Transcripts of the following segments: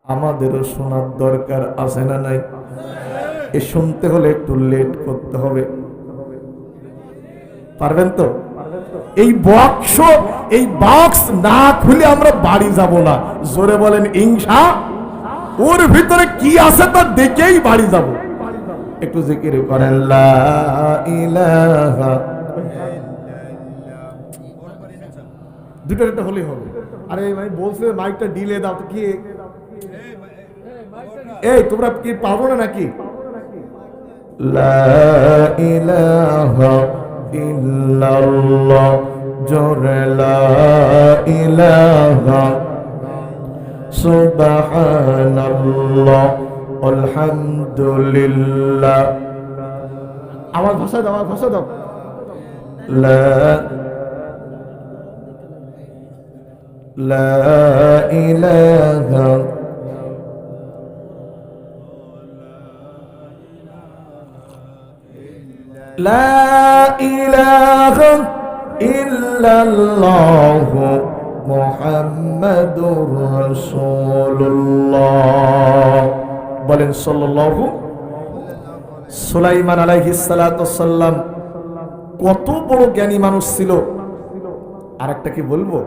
আমাদেরও শোনার দরকার আছে না নাই? এ শুনতে হলে একটু লেট করতে হবে। পারবেন তো? এই বক্স না খুলে আমরা বাড়ি যাব না। জোরে বলেন ইনশা। ওর ভিতরে কি আছে তা দেখেই বাড়ি যাব। একটু জিকির করেন লা ইলাহা। দুটো একটা হলেই হবে। আরে ভাই বলছে মাইকটা ডিলে দাও তো। কি এই তোমরা কি পারো না নাকি? লা ইলাহা ইল্লাল্লাহ, জোরে লা ইলাহা, সুবহানাল্লাহ, আলহামদুলিল্লাহ। আমার ভাষা দাও, আমার ভাষা দাও। লা ইলাহা লা ইলাহা ইল্লাল্লাহু মুহাম্মাদুর রাসূলুল্লাহ। বলেন সাল্লাল্লাহু। সুলাইমান আলাইহিস সালাতু ওয়াসসালাম কত বড় জ্ঞানী মানুষ ছিল। আরেকটা কি বলবো?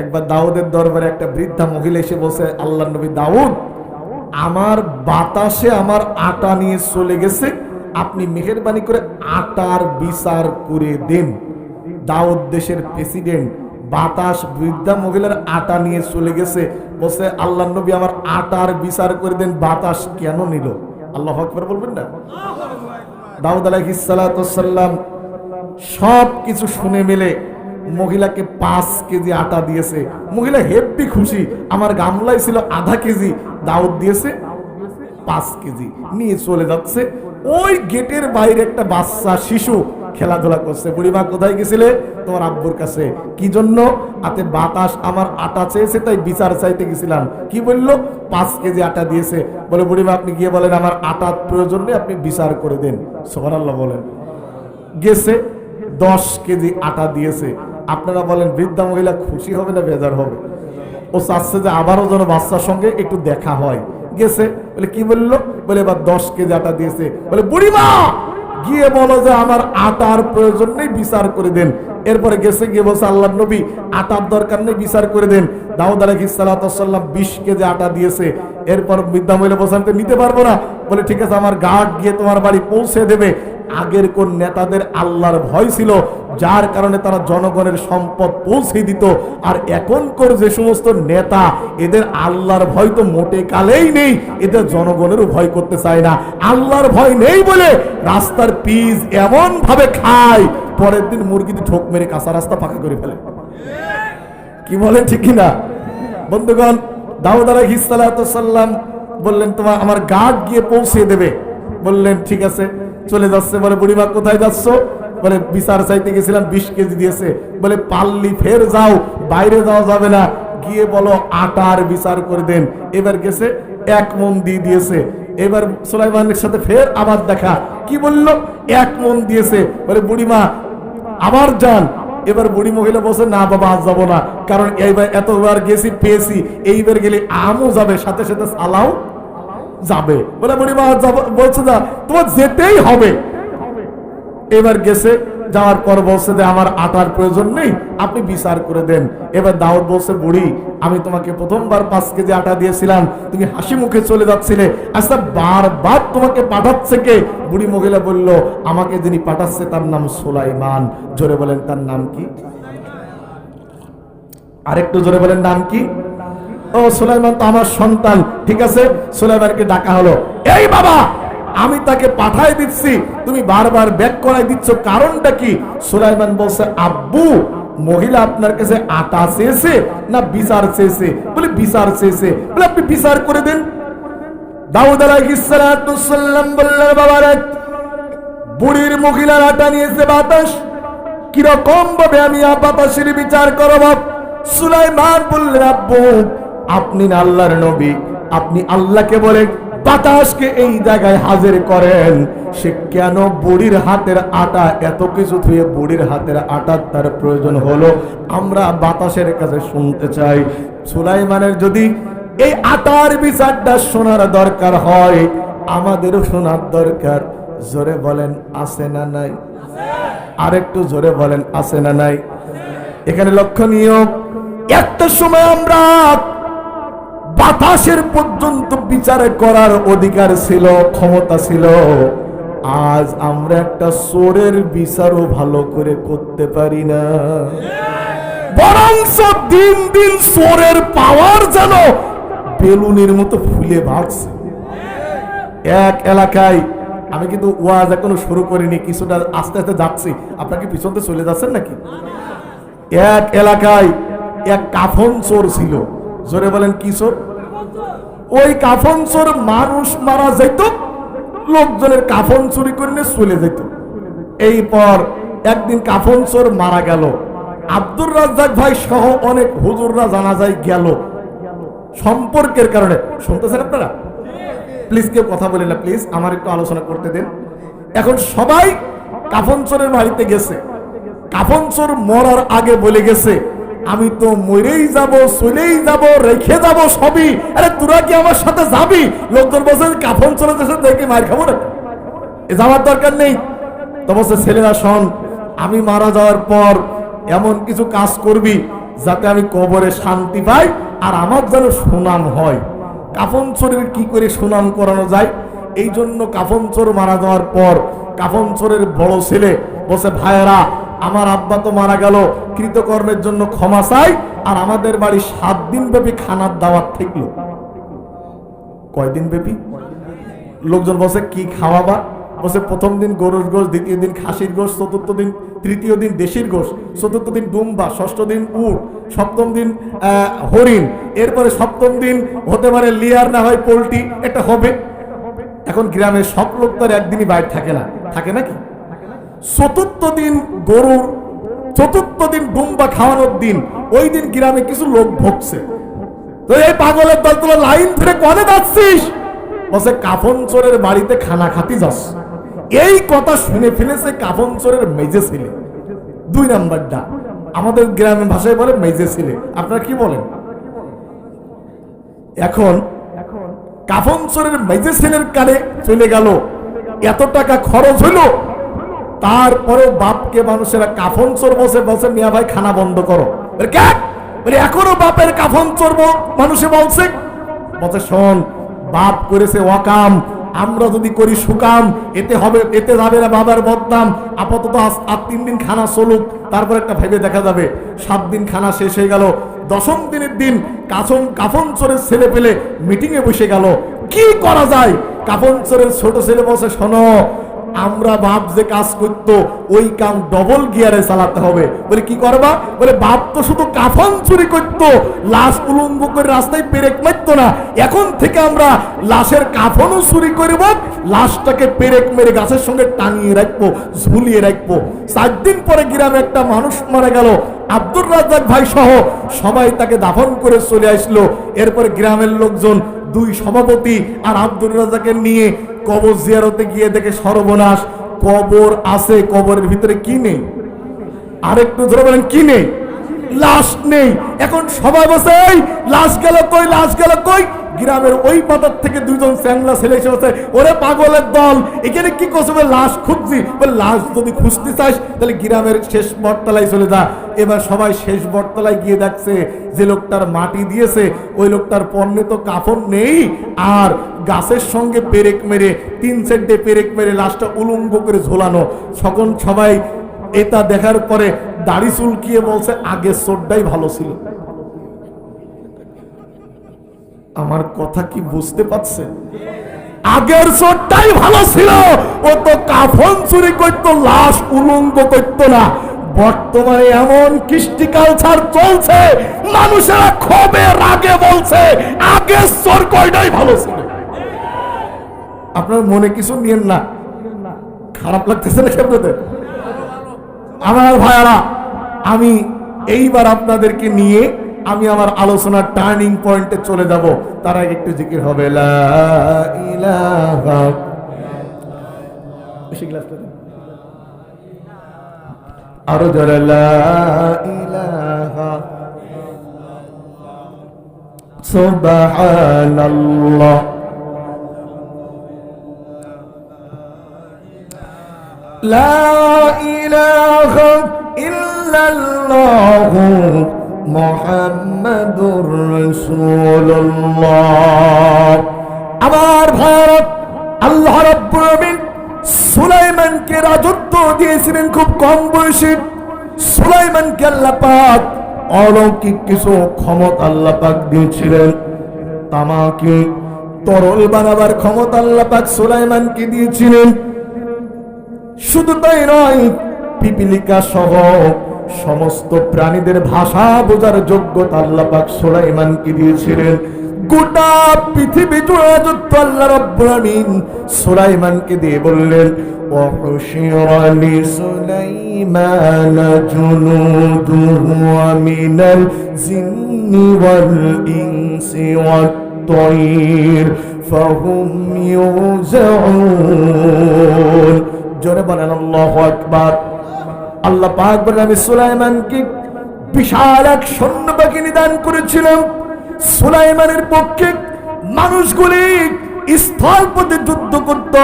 একবার দাউদের দরবারে একটা বৃদ্ধা মহিলা এসে বলছে, আল্লাহর নবী দাউদ, আমার বাতাসে আমার আটা নিয়ে চলে গেছে, আপনি মেহেরবানি করে আটার বিচার করে দেন। দাউদ দেশের প্রেসিডেন্ট, বাতাস বৃদ্ধা মহিলার আটা নিয়ে চলে গেছে, বলছে আল্লাহর নবী আমার আটার বিচার করে দেন। বাতাস কেন নিল? আল্লাহু আকবার বলবেন না? দাউদ আলাইহিস সালাতু ওয়াসসালাম সব কিছু শুনে মেলে মহিলাকে 5 কেজি আটা দিয়েছে। মহিলা হেব্বি খুশি। আমার গামলায় ছিল আধা কেজি, দাউদ দিয়েছে 5 কেজি। নিয়ে চলে যাচ্ছে। ওই গেটের বাইরে একটা বাচ্চা শিশু খেলাধুলা করছে। বুড়িমা কোথায় গেছিলে? তোমার আব্বুর কাছে। কি জন্য? আতে বাতাস আমার আটা চেয়েছে, তাই বিচার চাইতে গেছিলাম। কি বললো? 5 কেজি আটা দিয়েছে। বলে বুড়িমা আপনি গিয়ে বলেন আমার আটার প্রয়োজন নেই, আপনি বিচার করে দেন। সুবহানাল্লাহ বলেন। গেছে 10 কেজি আটা দিয়েছে। আপনারা বলেন বৃদ্ধা মহিলা খুশি হবে না বেজার হবে? ও চাচ্ছে যে আবারও যেন বাচ্চার সঙ্গে একটু দেখা হয়। গেছে, বলে কি বললো? বলে এবার 10 কেজি আটা দিয়েছে। বলে বুড়িমা গিয়ে বলো যে আমার আটার প্রয়োজন নেই, বিচার করে দেন। এরপরে গেছে, গিয়ে বলছে আল্লাহর নবী আটার দরকার নেই, বিচার করে দেন। দাউদ আলাইহিস সালাতু ওয়াসসালাম 20 কেজি আটা দিয়েছে। এরপর বৃদ্ধা মহিলা বলছে আমি তো নিতে পারবো না। বলে ঠিক আছে, আমার গার্ড গিয়ে তোমার বাড়ি পৌঁছে দেবে। আগের কোন নেতাদের আল্লাহর ভয় ছিল, যার কারণে তারা জনগণের সম্পদ পৌঁছে দিত। আর এখনকার যে সমস্ত নেতা, এদের আল্লাহর ভয় তো মোটে কালেই নেই। এদের জনগণেরও ভয় করতে চায় না। আল্লাহর ভয় নেই বলে রাস্তার পিচ এমন ভাবে খায়, পরের দিন মুরগিতে ঠোক মেরে কাঁচা রাস্তা ফাঁকা করে ফেলে। কি বলেন ঠিক কিনা বন্ধুগণ? দাউদ আলাইহিস সালাতু ওয়াসসালাম বললেন তোমার আমার গার্ড গিয়ে পৌঁছে দেবে। বললেন ঠিক আছে, চলে যাচ্ছে। বলে বুড়িমা কোথায় যাচ্ছ? বলে বিচার চাইতে গেছিলাম, 20 কেজি দিয়েছে। বলে পাল্লি ফের যাও, বাইরে যাওয়া যাবে না, গিয়ে বলো আটার বিচার করে দেন। এবার গেছে 1 মণ দিয়ে দিয়েছে। এবার সুলাইমানের সাথে ফের আবার দেখা। কি বললো? 1 মণ দিয়েছে। বলে বুড়িমা আবার যান। এবার বুড়ি মহিলা বলছে না বাবা আজ যাবো না, কারণ এইবার এতবার গেছি পেয়েছি, এইবার গেলে আমও যাবে, সাথে সাথে সালাও যাবে। বলে বুড়িমা বলছে না, তোমার যেতেই হবে। এবার গেছে, যাওয়ার পর বলছে যে আমার আটার প্রয়োজন নেই, আপনি বিচার করে দেন। এবার দাউদ বলছে বুড়ি আমি তোমাকে প্রথমবার 5 কেজি আটা দিয়েছিলাম, তুমি হাসি মুখে চলে যাচ্ছিলে, আচ্ছা বারবার তোমাকে পাঠাচ্ছে কে? বুড়ি মহিলা বলল আমাকে যিনি পাঠাচ্ছে তার নাম সুলাইমান। জোরে বলেন তার নাম কি? আরেকটু জোরে বলেন নাম কি? ও সুলাইমান তো আমার সন্তান। ঠিক আছে, সুলাইমানকে ডাকা হলো। এই বাবা আমি তাকে পাঠাই দিচ্ছি, তুমি বারবার ব্যাক করাই দিচ্ছ, কারণটা কি? সুলাইমান বলছে আব্বু মহিলা আপনার কাছে আটা চেয়েছে না বিচার চেয়েছে? বলে বিচার চেয়েছে। বলে আপনি বিচার করে দেন। দাউদ আলাইহিস সালাতু ওয়াসসালাম বললেন বাবারে বুড়ির মহিলার আটা নিয়েছে বাতাস, কিরকম ভাবে আমি বাতাসের বিচার করব? সুলাইমান বললেন আব্বু আপনি না আল্লাহর নবী, আপনি আল্লাহকে বলে বাতাসকে এই জায়গায় হাজির করেন। সে কেন বুড়ির হাতের আটা এত কিছু ধুয়ে বুড়ির হাতের আটা তার প্রয়োজন হলো, আমরা বাতাসের কাছে শুনতে চাই। সুলাইমানের যদি এই আটার বিচারটা শোনার দরকার হয়, আমাদেরও শোনার দরকার। জোরে বলেন আছে না নাই? আরেকটু জোরে বলেন আছে না নাই? এখানে লক্ষণীয়, একটা সময় আমরা বাতাসের পর্যন্ত বিচার করার অধিকার ছিল, ক্ষমতা ছিল। আজ আমরা একটা চোরের বিচারও ভালো করে করতে পারি না। বরঞ্চ দিন দিন চোরের পাওয়ার যেন বেলুনের মতো ফুলে বাড়ছে। এক এলাকায়, আমি কিন্তু ওয়াজ এখনো শুরু করিনি, কিছুটা আস্তে আস্তে যাচ্ছি, আপনাকে পিছনতে চলে যাচ্ছেন নাকি? এক এলাকায় এক কাফন চোর ছিল। জোরে বলেন কি চোর? ওই কাফন চোর মানুষ মারা যেত, লোকজনের কাফন চুরি করে নিয়ে চলে যেত। এই পর একদিন কাফন চোর মারা গেল। আব্দুর রাজ্জাক ভাই সহ অনেক হুজুররা জানাজায় গেল সম্পর্কের কারণে। শুনতেছেন আপনারা? প্লিজ কেউ কথা বলেন না, প্লিজ আমার একটু আলোচনা করতে দেন। এখন সবাই কাফন চোরের বাড়িতে গেছে। কাফন চোর মরার আগে বলে গেছে, আমি তো মরেই যাব, চলেই যাব, রেখে যাব সবই। আরে তোরা কি আমার সাথে যাবি? লোকজন বলছে কাফন চোরের দেশে দেখে মার খাবো না, যাওয়ার দরকার নেই। তো বলছে, ছেলেরা শোন, আমি মারা যাওয়ার পর এমন কিছু কাজ করবি যাতে আমি কবরে শান্তি পাই আর আমার যেন সুনাম হয়। কাফন চোরের কি করে সুনাম করানো যায়, এই জন্য কাফন চোর মারা যাওয়ার পর কাফন চোরের বড় ছেলে বলছে, ভাইয়েরা আমার আব্বা তো মারা গেল, কৃতকর্মের জন্য ক্ষমা চাই, আর আমাদের বাড়ি 7 দিন ব্যাপী খানার দাওয়াত থাকলো। কয়দিন ব্যাপী? লোকজন বলছে কি খাওয়াবা? বলছে প্রথম দিন গরুর গোশ, দ্বিতীয় দিন খাসির গোশ, চতুর্থ দিন, তৃতীয় দিন দেশির গোশ, চতুর্থ দিন ডুম্বা, ষষ্ঠ দিন উট, সপ্তম দিন হরিণ, এরপরে সপ্তম দিন হতে পারে লিয়ার না হয় পোল্ট্রি, এটা হবে। এখন গ্রামের সব লোক তো আর একদিনই বাইরে থাকে না, থাকে নাকি? চতুর্থ দিন গরুর, চতুর্থ দিন ডুম্বা খাওয়ানোর দিন, ওই দিন গ্রামে কিছু লোক ভোগছে। তো এই পাগলের দল তোরা লাইন ধরে কনে যাচ্ছিস? বলছে কাফন চোরের বাড়িতে খানা খাতি যাস। এই কথা শুনে ফেলেছে কাফন চোরের মেজে ছেলে। 2 নাম্বারটা আমাদের গ্রামের ভাষায় বলে মেজে ছেলে। আপনারা কি বলেন? এখন কাফন চোরের মেজে ছেলের কানে চলে গেল, এত টাকা খরচ হইল, তারপরেও বাপকে মানুষেরা কাফন চোর বসে বলছে, মিয়া ভাই খানা বন্ধ করো। এখনো বাপের কাফন চোর মানুষে বলছে। বলছে শোন, বাপ করেছে ওয়াকাম, আমরা যদি করি সুকাম, এতে হবে, এতে যাবে না বাবার বদনাম। আপাতত আর 3 দিন খানা চলুক, তারপর একটা ভেবে দেখা যাবে। 7 দিন খানা শেষ হয়ে গেল। 10ম দিনের দিন কাফন চোরের ছেলে পেলে মিটিং এ বসে গেল, কি করা যায়? কাফন চোরের ছোট ছেলে বসে, শোনো, আমরা বাপ যে কাজ করতো ওই কাম ডবল গিয়ারে চালাতে হবে। বলে কি করবা? বলে বাপ তো শুধু কাফন চুরি করতো, লাশ উলঙ্গ করে রাস্তায় পেরেক মারতো না। এখন থেকে আমরা লাশের কাফনও চুরি করব, লাশটাকে পেরেক মেরে গাছের সঙ্গে টাঙিয়ে রাখবো, ঝুলিয়ে রাখবো। 4 দিন পরে গ্রামে একটা মানুষ মারা গেল, আব্দুর রাজ্জাক ভাই সহ সবাই তাকে দাফন করে চলে আসলো। এরপরে গ্রামের লোকজন 2 সভাপতি আর আব্দুর রাজ্জাকের নিয়ে কবর জিয়ারতে গিয়ে দেখে সর্বনাশ, কবর আছে, কবরের ভিতরে কি নেই? আরেকটু ধরে বলেন কি নেই? লাশ নেই। এখন সবাই বসে, এই লাশ গেল কই, লাশ গেল কই? গ্রামের ওই পাতার থেকে 2 জন স্যাংলা ছেলে এসে বসে, ওরে পাগলের দল, এখানে কি করছে? লাশ খুঁজছি। বলে লাশ যদি খুঁজতে চাস তাহলে গ্রামের শেষ বটতলায় চলে যা। এবার সবাই শেষ বটতলায় গিয়ে দেখছে যে লোকটার মাটি দিয়েছে ওই লোকটার পরনে তো কাফন নেই, আর গাছের সঙ্গে পেরেক মেরে 3 সেন্টে পেরেক মেরে লাশটা উলঙ্গ করে ঝোলানো। তখন সবাই এটা দেখার পরে দাড়ি চুলকিয়ে বলছে, আগের চোরটাই ভালো ছিল। আমার কথা কি বুঝতে পারছেন? আগের চোরটাই ভালো ছিল, ও তো কাফন চুরি করতো, লাশ উলঙ্গ করতো না। বর্তমানে এমন কৃষ্টি কালচার চলছে, মানুষেরা ক্ষোভে রাগে বলছে আগের চোর কয়টাই ভালো ছিল। আপনার মনে কিছু নিয়েন না, খারাপ লাগতেছে না আপনাদের? আমার ভাইয়ারা, আমি এইবার আপনাদেরকে নিয়ে আমি আমার আলোচনার টার্নিং পয়েন্টে চলে যাব। তার আগে একটু জিকির হবে, লা ইলাহা, আরো জোরে, লা ইলাহা সুবহানাল্লাহ। লা ইলাহা ইল্লাল্লাহ মুহাম্মাদুর রাসূলুল্লাহ। আমার ভারত, আল্লাহ রাব্বুল আলামিন সুলাইমানকে রাজত্ব দিয়েছিলেন খুব কম বয়সে। সুলাইমানকে আল্লাহ পাক অলৌকিক কিছু ক্ষমতা আল্লাহ পাক দিয়েছিলেন। তামাকে তরল বানাবার ক্ষমতা আল্লাহ পাক সুলাইমানকে দিয়েছিলেন। শুধু তাই নয়, পিপিলিকা সহ সমস্ত প্রাণীদের ভাষা বোঝার যোগ্যতা আল্লাহ পাক সুলাইমানকে দিয়েছিলেন। গোটা পৃথিবী জুড়ে রাজত্ব আল্লাহ রাব্বুল আমিন সুলাইমানকে দিয়ে বললেন, ওয়াহুশিরা লিসুলাইমানা জুনুদুহু মিনাল জিন্নি ওয়াল ইনসি ওয়াত তায়র ফাহুম ইউজাউন। জোরে বলেন আল্লাহু আকবার। আল্লাহ পাক বলেন, আমি সুলাইমানকে বিশাল এক সৈন্যবাহিনী দান করেছিলাম। সুলাইমানের পক্ষে মানুষগুলি স্থল পথে যুদ্ধ করত,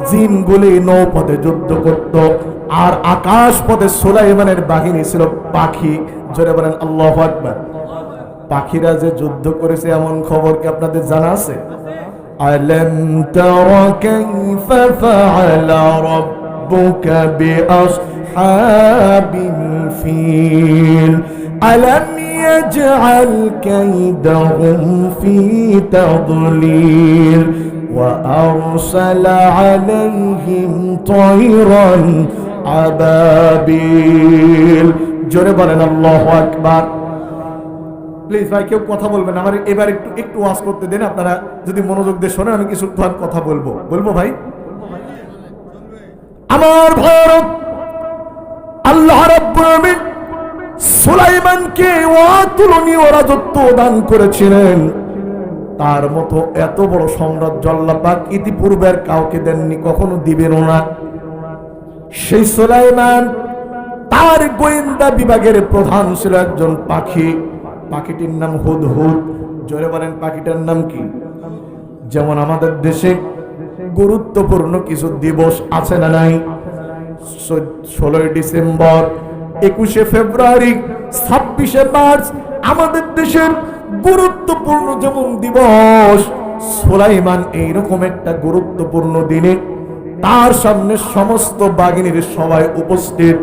জিনগুলি নৌপথে যুদ্ধ করত, আর আকাশ পথে সুলাইমানের বাহিনী ছিল পাখি। জোরে বলেন আল্লাহু আকবার। পাখিরা যে যুদ্ধ করেছে এমন খবর কি আপনাদের জানা আছে? আলাম তারা কাইফা ফাআলা রাব্বুকা বিআসহাবিল ফিল আলাম ইয়াজআল কাইদাহুম ফি তাদলিল ওয়া আরসালা আলাইহিম তায়রান আবাবিল। জোরে বলেন আল্লাহু আকবার। প্লিজ ভাই কেউ কথা বলবেন, আমার এবার একটু ওয়াজ করতে দেন। আপনারা যদি মনোযোগ দিয়ে শোনেন আমি কিছু কথা বলবো ভাই। আমার ভারত, আল্লাহ রাব্বুল আমিন সুলাইমানকে অতুলনীয় রাজত্ব দান করেছিলেন। তার মতো এত বড় সাম্রাজ্য আল্লাহ পাক ইতিপূর্বের কাউকে দেননি, কখনো দিবেনও না। সেই সুলাইমান, তার গোয়েন্দা বিভাগের প্রধান ছিল একজন পাখি। পাখিটির নাম হুদহুদ। জোরে বলেন পাখিটার নাম কি? যেমন আমাদের দেশে গুরুত্বপূর্ণ কিছু দিবস আছে না নাই? 16 ডিসেম্বর, 21 ফেব্রুয়ারি, 26 মার্চ আমাদের দেশের গুরুত্বপূর্ণ যেমন দিবস, সুলাইমান এইরকম একটা গুরুত্বপূর্ণ দিনে তার সামনে সমস্ত বাহিনীর সবাই উপস্থিত।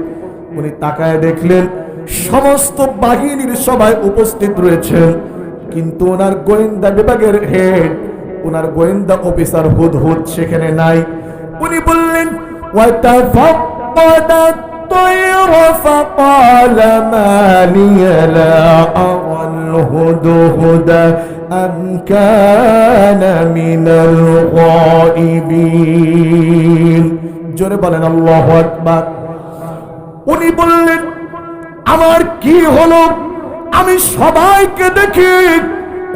উনি তাকায় দেখলেন সমস্ত বাহিনীর সবাই উপস্থিত রয়েছেন, কিন্তু ওনার গোয়েন্দা বিভাগের হেড, ওনার গোয়েন্দা অফিসার হুদহুদ সেখানে নাই। উনি বললেন, ওয়াতাফাক্কাদা الطير فقال ما لي لا أرى الهدهد أم كان من الغائبين। জোরে বলেন আল্লাহু আকবার। উনি বললেন, আমার কি হলো? আমি সবাইকে দেখি,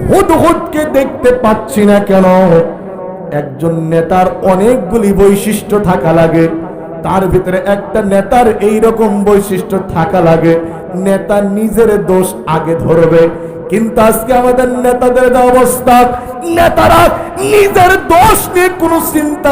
হুদহুদকে দেখতে পাচ্ছি না কেন? একজন নেতার অনেকগুলি বৈশিষ্ট্য থাকা লাগে, তার ভিতরে একটা নেতার এই রকম বৈশিষ্ট্য থাকা লাগে, নেতা নিজের দোষ আগে ধরবে। কিন্তু আজকে আমাদের নেতাদের অবস্থা, নেতারা নিজের দোষ নিয়ে কোনো চিন্তা